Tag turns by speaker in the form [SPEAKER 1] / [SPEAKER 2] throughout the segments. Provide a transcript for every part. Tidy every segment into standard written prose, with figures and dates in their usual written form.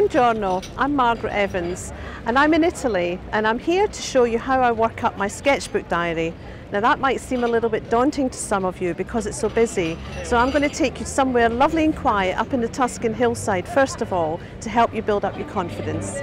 [SPEAKER 1] Buongiorno, I'm Margaret Evans and I'm in Italy and I'm here to show you how I work up my sketchbook diary. Now that might seem a little bit daunting to some of you because it's so busy, so I'm going to take you somewhere lovely and quiet up in the Tuscan hillside first of all to help you build up your confidence.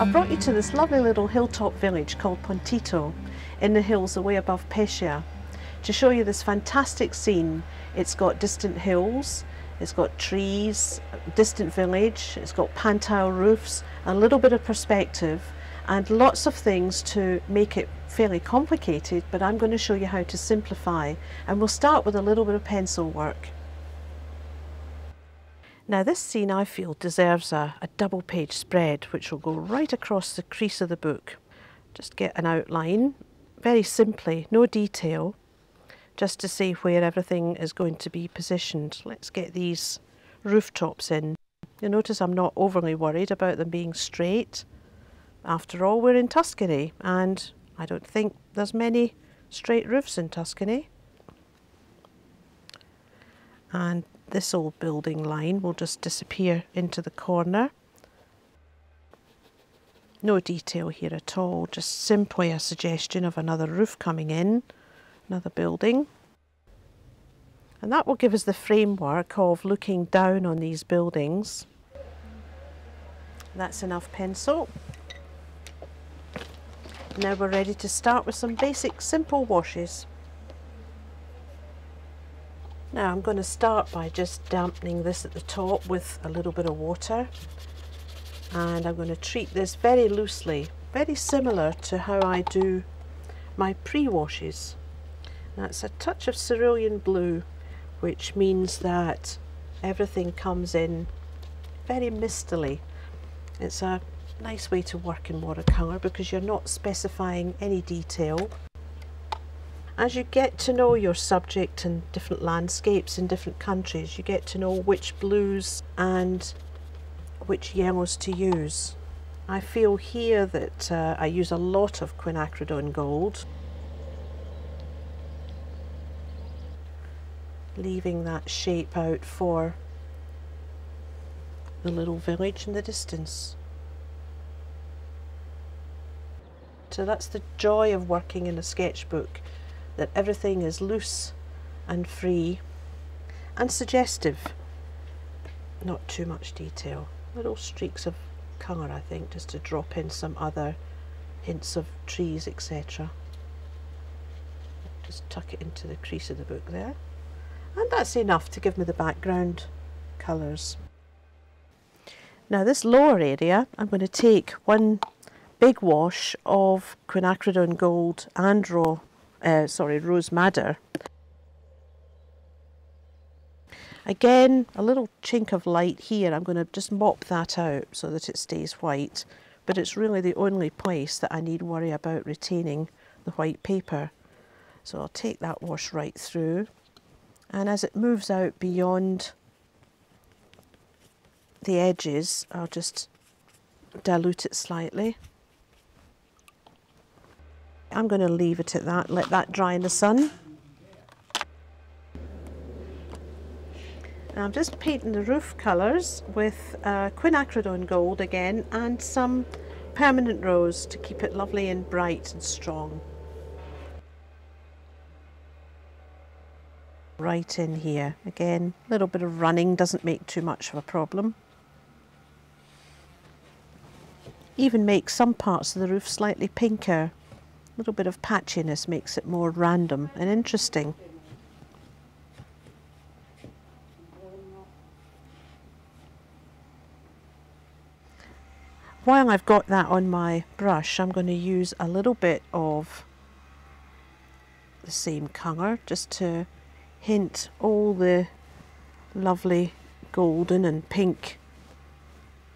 [SPEAKER 1] I've brought you to this lovely little hilltop village called Pontito in the hills away above Pescia to show you this fantastic scene. It's got distant hills, it's got trees, distant village, it's got pan-tile roofs, a little bit of perspective and lots of things to make it fairly complicated, but I'm going to show you how to simplify, and we'll start with a little bit of pencil work. Now this scene I feel deserves a double page spread which will go right across the crease of the book. Just get an outline, very simply, no detail, just to see where everything is going to be positioned. Let's get these rooftops in. You'll notice I'm not overly worried about them being straight. After all, we're in Tuscany and I don't think there's many straight roofs in Tuscany. And this old building line will just disappear into the corner. No detail here at all, just simply a suggestion of another roof coming in, another building. And that will give us the framework of looking down on these buildings. That's enough pencil. Now we're ready to start with some basic simple washes. Now I'm going to start by just dampening this at the top with a little bit of water, and I'm going to treat this very loosely, very similar to how I do my pre-washes. That's a touch of cerulean blue, which means that everything comes in very mistily. It's a nice way to work in watercolour because you're not specifying any detail. As you get to know your subject and different landscapes in different countries, you get to know which blues and which yellows to use. I feel here that I use a lot of quinacridone gold, leaving that shape out for the little village in the distance. So that's the joy of working in a sketchbook, that everything is loose and free and suggestive, not too much detail. Little streaks of colour, I think, just to drop in some other hints of trees, etc. Just tuck it into the crease of the book there, and that's enough to give me the background colours. Now this lower area, I'm going to take one big wash of quinacridone gold and rose madder. Again, a little chink of light here. I'm going to just mop that out so that it stays white, but it's really the only place that I need worry about retaining the white paper. So I'll take that wash right through, and as it moves out beyond the edges, I'll just dilute it slightly. I'm going to leave it at that, let that dry in the sun. And I'm just painting the roof colours with quinacridone gold again and some permanent rose to keep it lovely and bright and strong. Right in here. Again, a little bit of running doesn't make too much of a problem. Even make some parts of the roof slightly pinker. A little bit of patchiness makes it more random and interesting. While I've got that on my brush, I'm going to use a little bit of the same colour just to hint all the lovely golden and pink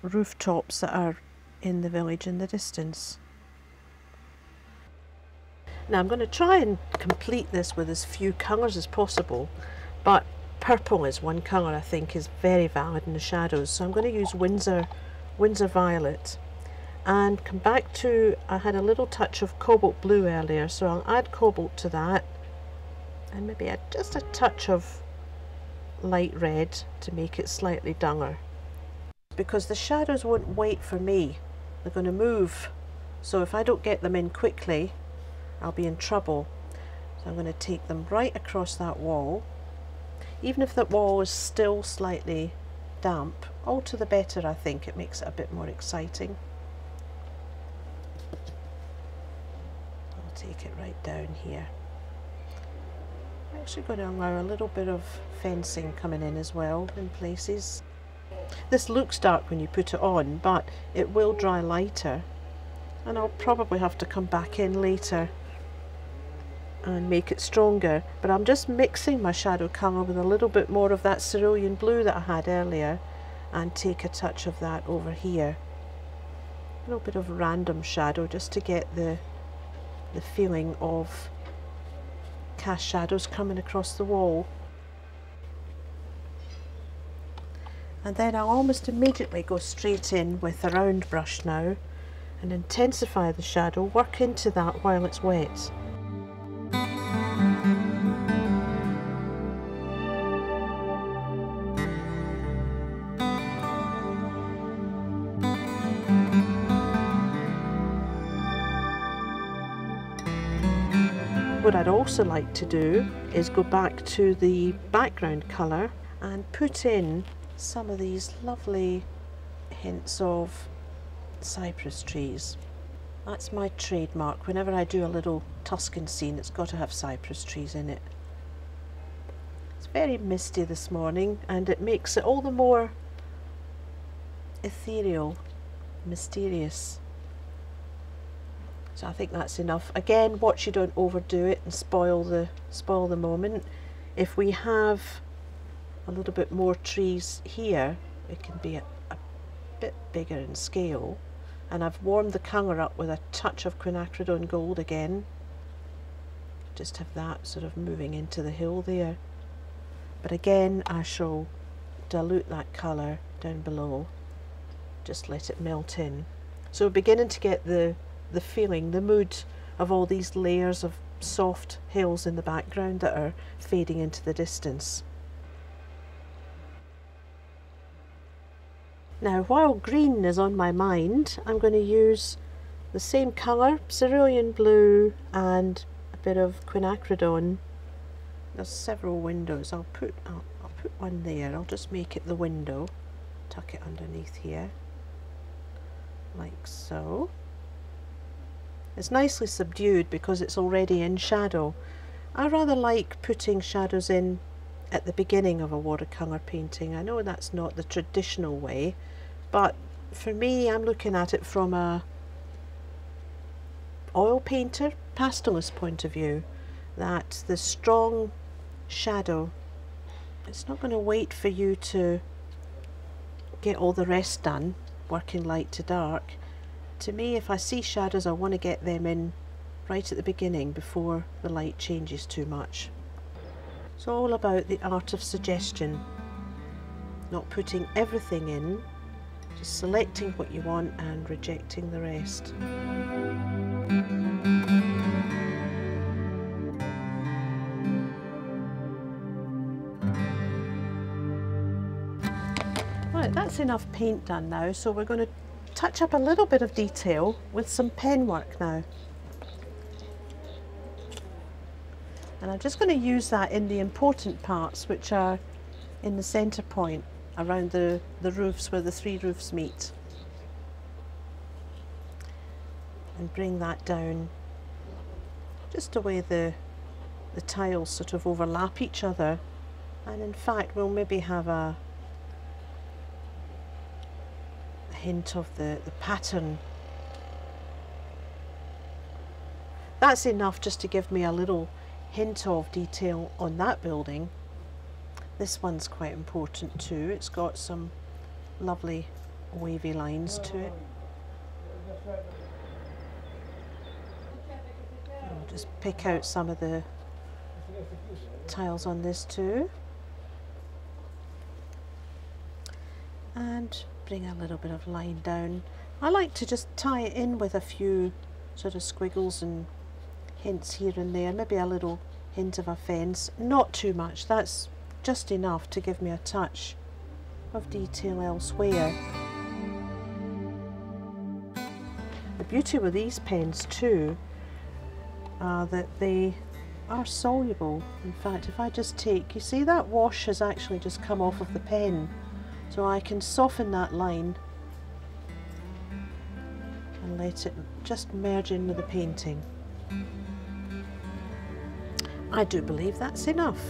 [SPEAKER 1] rooftops that are in the village in the distance. Now I'm going to try and complete this with as few colours as possible, but purple is one colour I think is very valid in the shadows, so I'm going to use Windsor Violet and come back to, I had a little touch of cobalt blue earlier, so I'll add cobalt to that and maybe add just a touch of light red to make it slightly duller, because the shadows won't wait for me, they're going to move, so if I don't get them in quickly I'll be in trouble. So I'm going to take them right across that wall. Even if that wall is still slightly damp, all to the better, I think. It makes it a bit more exciting. I'll take it right down here. I'm actually going to allow a little bit of fencing coming in as well in places. This looks dark when you put it on, but it will dry lighter, and I'll probably have to come back in later and make it stronger, but I'm just mixing my shadow colour with a little bit more of that cerulean blue that I had earlier and take a touch of that over here. A little bit of random shadow just to get the feeling of cast shadows coming across the wall. And then I'll almost immediately go straight in with a round brush now and intensify the shadow, work into that while it's wet. What I'd also like to do is go back to the background colour and put in some of these lovely hints of cypress trees. That's my trademark. Whenever I do a little Tuscan scene, it's got to have cypress trees in it. It's very misty this morning and it makes it all the more ethereal, mysterious. So I think that's enough. Again, watch you don't overdo it and spoil the moment. If we have a little bit more trees here, it can be a bit bigger in scale. And I've warmed the colour up with a touch of quinacridone gold again. Just have that sort of moving into the hill there. But again, I shall dilute that colour down below. Just let it melt in. So we're beginning to get the feeling, the mood of all these layers of soft hills in the background that are fading into the distance. Now, while green is on my mind, I'm going to use the same colour, cerulean blue and a bit of quinacridone. There's several windows. I'll put one there. I'll just make it the window. Tuck it underneath here, like so. It's nicely subdued because it's already in shadow. I rather like putting shadows in at the beginning of a watercolour painting. I know that's not the traditional way, but for me, I'm looking at it from a oil painter, pastelist point of view, that the strong shadow, it's not going to wait for you to get all the rest done, working light to dark. To me, if I see shadows, I want to get them in right at the beginning before the light changes too much. It's all about the art of suggestion, not putting everything in, just selecting what you want and rejecting the rest. Right, that's enough paint done now, so we're going to touch up a little bit of detail with some pen work now. And I'm just going to use that in the important parts, which are in the centre point around the roofs where the three roofs meet. And bring that down just the way the tiles sort of overlap each other. And in fact, we'll maybe have a hint of the pattern. That's enough just to give me a little hint of detail on that building. This one's quite important too. It's got some lovely wavy lines to it. I'll just pick out some of the tiles on this too. and bring a little bit of line down. I like to just tie it in with a few sort of squiggles and hints here and there, maybe a little hint of a fence, not too much, that's just enough to give me a touch of detail elsewhere. The beauty with these pens too are that they are soluble. In fact, if I just take, you see that wash has actually just come off of the pen, so I can soften that line and let it just merge in with the painting. I do believe that's enough.